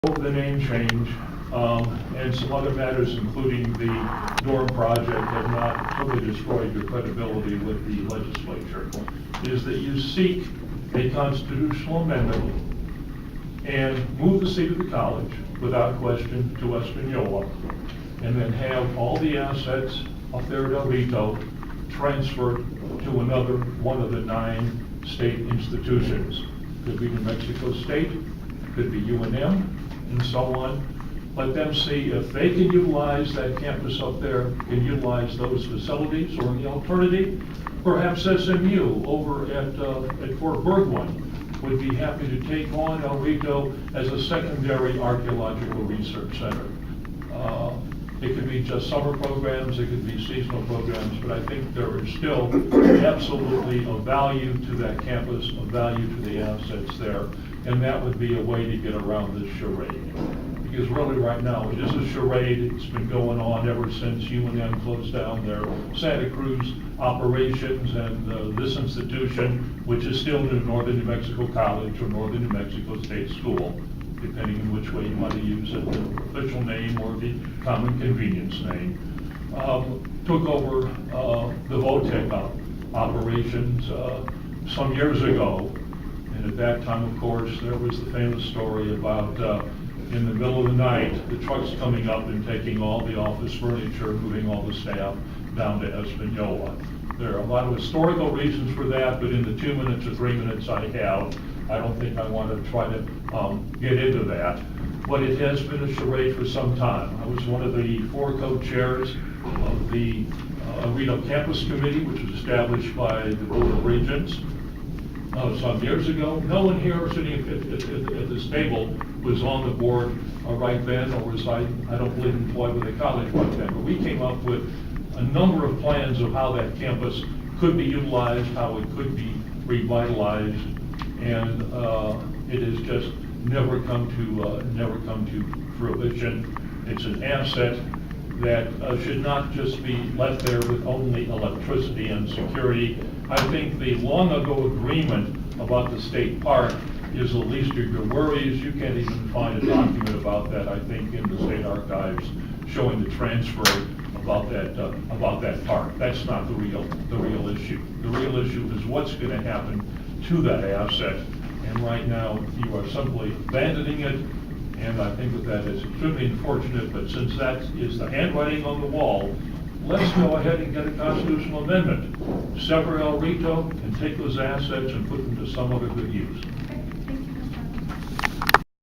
The name change and some other matters, including the dorm project, have not totally destroyed your credibility with the legislature, is that you seek a constitutional amendment and move the seat of the college without question to Espanola, and then have all the assets up there at El Rito transferred to another one of the 9 state institutions. Could be New Mexico State, could be UNM, and so on. Let them see if they can utilize that campus up there, can utilize those facilities, or the alternative, perhaps SMU over at Fort Bergwijn would be happy to take on El Rito as a secondary archaeological research center. It could be just summer programs, it could be seasonal programs, but I think there is still absolutely a value to that campus, a value to the assets there, and that would be a way to get around this charade. Because really right now, it is a charade. It's been going on ever since UNM closed down their Santa Cruz operations, and this institution, which is still Northern New Mexico College or Northern New Mexico State School, depending on which way you want to use it, the official name or the common convenience name, took over the VOTEC operations some years ago. And at that time, of course, there was the famous story about in the middle of the night, the trucks coming up and taking all the office furniture, moving all the staff down to Espanola. There are a lot of historical reasons for that, but in the 2 minutes or 3 minutes I have, I don't think I want to try to get into that. But it has been a charade for some time. I was one of the 4 co-chairs of the Rito Campus Committee, which was established by the Board of Regents some years ago. No one here sitting at this table was on the board right then, or was I don't believe employed with the college right then. But we came up with a number of plans of how that campus could be utilized, how it could be revitalized, and it has just never come to fruition. It's an asset that should not just be left there with only electricity and security. I think the long ago agreement about the state park is the least of your worries. You can't even find a document about that, I think, in the state archives showing the transfer about that park. That's not the real issue. The real issue is what's going to happen to that asset. And right now, you are simply abandoning it. And I think that is extremely unfortunate, but since that is the handwriting on the wall, let's go ahead and get a constitutional amendment. Sever El Rito and take those assets and put them to some other good use.